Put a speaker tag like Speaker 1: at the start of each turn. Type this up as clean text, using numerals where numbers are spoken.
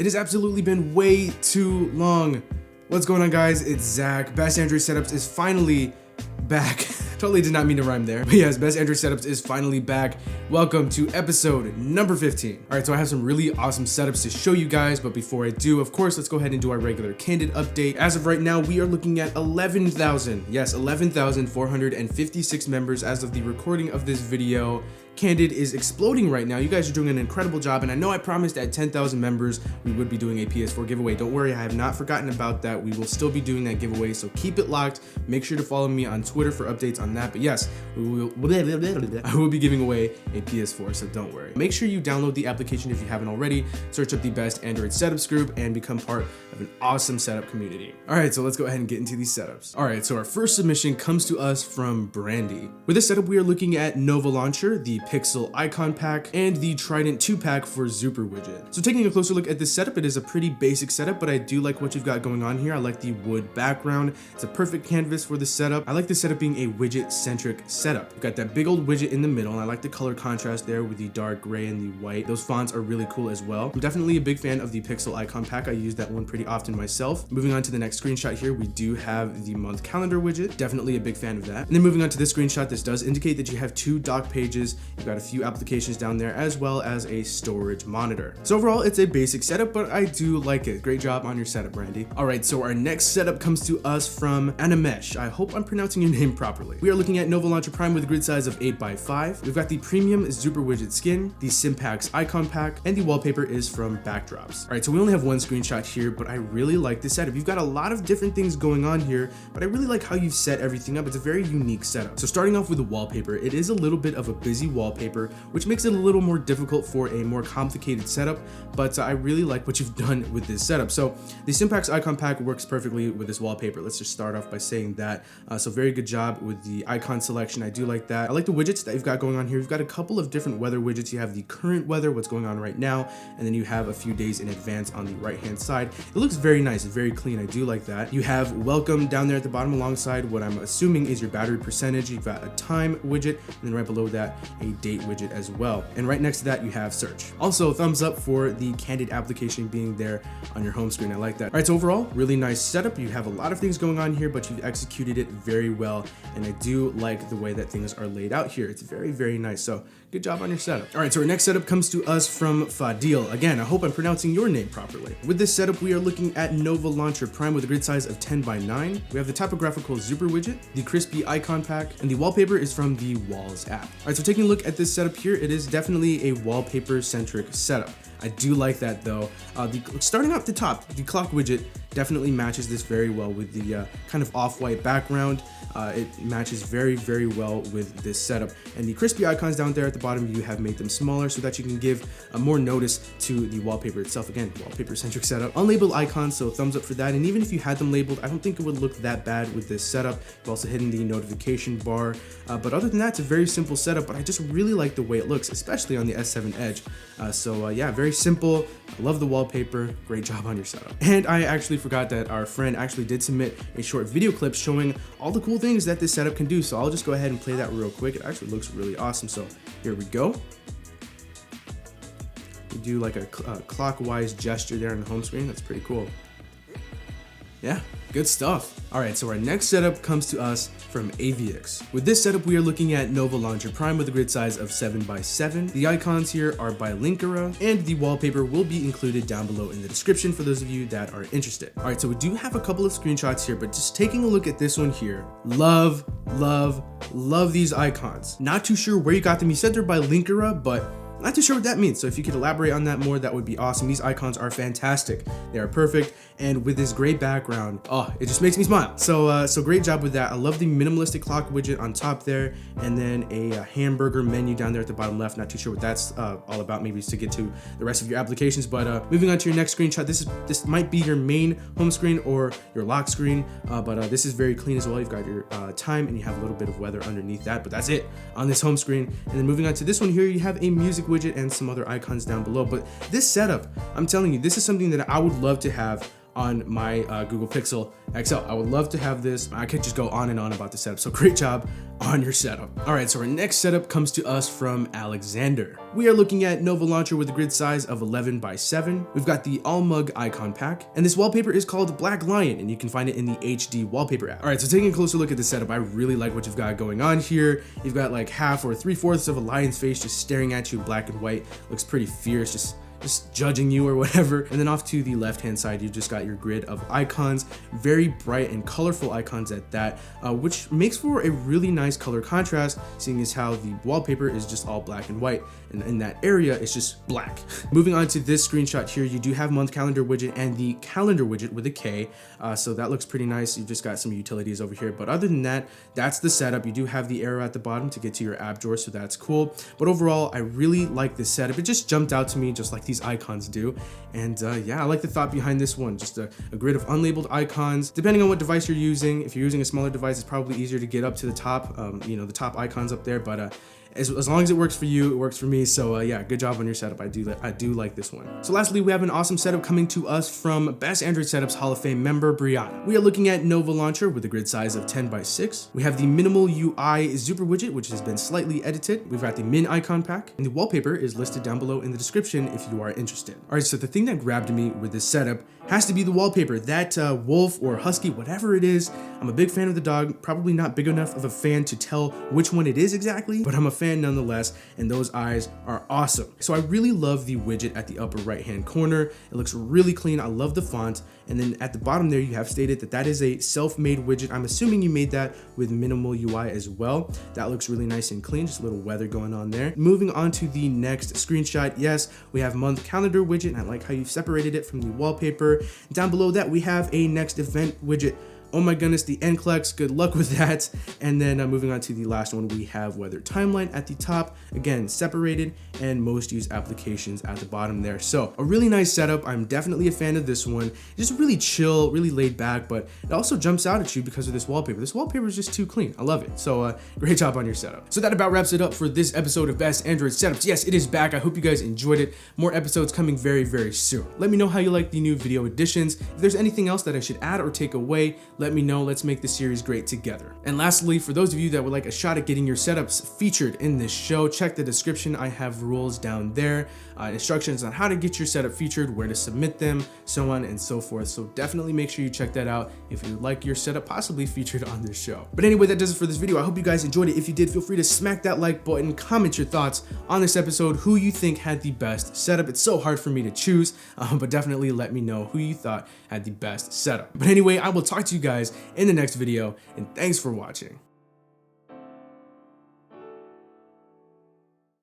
Speaker 1: It has absolutely been way too long. What's going on, guys? It's Zach. Best Android Setups is finally back. Totally did not mean to rhyme there. But yes, Best Android Setups is finally back. Welcome to episode number 15. All right, so I have some really awesome setups to show you guys, but before I do, of course, let's go ahead and do our regular Candid update. As of right now, we are looking at 11,456 members as of the recording of this video. Candid is exploding right now. You guys are doing an incredible job, and I know I promised at 10,000 members we would be doing a PS4 giveaway. Don't worry, I have not forgotten about that. We will still be doing that giveaway, so keep it locked. Make sure to follow me on Twitter for updates on that. But yes, I will be giving away a PS4, so don't worry. Make sure you download the application if you haven't already. Search up the Best Android Setups group and become part of an awesome setup community. All right, so let's go ahead and get into these setups. All right, so our first submission comes to us from Brandy. With this setup, we are looking at Nova Launcher, the Pixel Icon Pack, and the Trident 2 pack for Super Widget. So taking a closer look at this setup, it is a pretty basic setup, but I do like what you've got going on here. I like the wood background. It's a perfect canvas for the setup. I like the setup being a widget-centric setup. You've got that big old widget in the middle, and I like the color contrast there with the dark gray and the white. Those fonts are really cool as well. I'm definitely a big fan of the Pixel Icon Pack. I use that one pretty often myself. Moving on to the next screenshot here, we do have the month calendar widget. Definitely a big fan of that. And then moving on to this screenshot, this does indicate that you have two dock pages. You've got a few applications down there as well as a storage monitor. So overall, it's a basic setup, but I do like it. Great job on your setup, Brandy. All right, so our next setup comes to us from Animesh. I hope I'm pronouncing your name properly. We are looking at Nova Launcher Prime with a grid size of 8x5. We've got the premium Super Widget skin, the Simpacks icon pack, and the wallpaper is from Backdrops. All right, so we only have one screenshot here, but I really like this setup. You've got a lot of different things going on here, but I really like how you've set everything up. It's a very unique setup. So starting off with the wallpaper, it is a little bit of a busy wallpaper, which makes it a little more difficult for a more complicated setup, but I really like what you've done with this setup. So the Simpacks icon pack works perfectly with this wallpaper. Let's just start off by saying that. So very good job with the icon selection. I do like that. I like the widgets that you've got going on here. You've got a couple of different weather widgets. You have the current weather, what's going on right now, and then you have a few days in advance on the right-hand side. It looks very nice, very clean. I do like that. You have welcome down there at the bottom alongside what I'm assuming is your battery percentage. You've got a time widget, and then right below that, a date widget as well. And right next to that, you have search. Also, thumbs up for the Candid application being there on your home screen. I like that. All right, so overall, really nice setup. You have a lot of things going on here, but you've executed it very well. And I do like the way that things are laid out here. It's very, very nice. So good job on your setup. All right, so our next setup comes to us from Fadil. Again, I hope I'm pronouncing your name properly. With this setup, we are looking at Nova Launcher Prime with a grid size of 10x9. We have the typographical Super Widget, the crispy icon pack, and the wallpaper is from the Walls app. All right, so taking a look at this setup here, it is definitely a wallpaper-centric setup. I do like that though. Starting off the top, the clock widget definitely matches this very well with the kind of off-white background. It matches very, very well with this setup. And the crispy icons down there at the bottom, you have made them smaller so that you can give more notice to the wallpaper itself. Again, wallpaper-centric setup. Unlabeled icons, so thumbs up for that. And even if you had them labeled, I don't think it would look that bad with this setup. You've also hidden the notification bar. But other than that, it's a very simple setup, but I just really like the way it looks, especially on the S7 Edge. Yeah, very simple. I love the wallpaper. Great job on your setup. And I actually forgot that our friend actually did submit a short video clip showing all the cool things that this setup can do. So I'll just go ahead and play that real quick. It actually looks really awesome. So here we go. We do like a clockwise gesture there on the home screen. That's pretty cool. Yeah, good stuff. All right, so our next setup comes to us from Avix. With this setup, we are looking at Nova Launcher Prime with a grid size of 7x7. The icons here are by Linkera, and the wallpaper will be included down below in the description for those of you that are interested. All right, so we do have a couple of screenshots here, but just taking a look at this one here, love, love, love these icons. Not too sure where you got them. You said they're by Linkera, but not too sure what that means. So if you could elaborate on that more, that would be awesome. These icons are fantastic. They are perfect. And with this gray background, oh, it just makes me smile. So great job with that. I love the minimalistic clock widget on top there. And then a hamburger menu down there at the bottom left. Not too sure what that's all about. Maybe it's to get to the rest of your applications. But moving on to your next screenshot, this might be your main home screen or your lock screen. But this is very clean as well. You've got your time and you have a little bit of weather underneath that. But that's it on this home screen. And then moving on to this one here, you have a music widget and some other icons down below. But this setup, I'm telling you, this is something that I would love to have on my Google Pixel XL. I would love to have this. I could just go on and on about the setup, so great job on your setup. All right, so our next setup comes to us from Alexander. We are looking at Nova Launcher with a grid size of 11 by 7. We've got the All Mug icon pack, and this wallpaper is called Black Lion, and you can find it in the HD wallpaper app. All right, so taking a closer look at the setup, I really like what you've got going on here. You've got like half or 3/4 of a lion's face just staring at you, black and white. Looks pretty fierce, just judging you or whatever. And then off to the left hand side, you just got your grid of icons, very bright and colorful icons at that, which makes for a really nice color contrast, seeing as how the wallpaper is just all black and white, and in that area it's just black. Moving on to this screenshot here, you do have month calendar widget and the calendar widget with a K, so that looks pretty nice. You just got some utilities over here, but other than that, that's the setup. You do have the arrow at the bottom to get to your app drawer, so that's cool. But overall, I really like this setup. It just jumped out to me just like these icons do, and yeah, I like the thought behind this one. Just a grid of unlabeled icons. Depending on what device you're using, if you're using a smaller device, it's probably easier to get up to the top, you know, the top icons up there, but as long as it works for you, it works for me. So yeah, good job on your setup. I do like this one. So lastly, we have an awesome setup coming to us from Best Android Setups Hall of Fame member Brianna. We are looking at Nova Launcher with a grid size of 10 by 6. We have the Minimal UI Super widget, which has been slightly edited. We've got the Min icon pack, and the wallpaper is listed down below in the description if you are interested. All right, so the thing that grabbed me with this setup has to be the wallpaper. That wolf or husky, whatever it is. I'm a big fan of the dog, probably not big enough of a fan to tell which one it is exactly, but I'm a fan nonetheless, and those eyes are awesome. So I really love the widget at the upper right hand corner. It looks really clean. I love the font. And then at the bottom there, you have stated that that is a self-made widget. I'm assuming you made that with Minimal UI as well. That looks really nice and clean, just a little weather going on there. Moving on to the next screenshot, yes, we have month calendar widget, and I like how you've separated it from the wallpaper. Down below that, we have a next event widget. Oh my goodness, the NCLEX, good luck with that. And then moving on to the last one, we have weather timeline at the top, again, separated, and most used applications at the bottom there. So a really nice setup. I'm definitely a fan of this one. Just really chill, really laid back, but it also jumps out at you because of this wallpaper. This wallpaper is just too clean. I love it. So great job on your setup. So that about wraps it up for this episode of Best Android Setups. Yes, it is back. I hope you guys enjoyed it. More episodes coming very, very soon. Let me know how you like the new video additions. If there's anything else that I should add or take away, let me know. Let's make the series great together. And lastly, for those of you that would like a shot at getting your setups featured in this show, check the description. I have rules down there, instructions on how to get your setup featured, where to submit them, so on and so forth. So definitely make sure you check that out if you'd like your setup possibly featured on this show. But anyway, that does it for this video. I hope you guys enjoyed it. If you did, feel free to smack that like button, comment your thoughts on this episode, who you think had the best setup. It's so hard for me to choose, but definitely let me know who you thought had the best setup. But anyway, I will talk to you guys in the next video, and thanks for watching.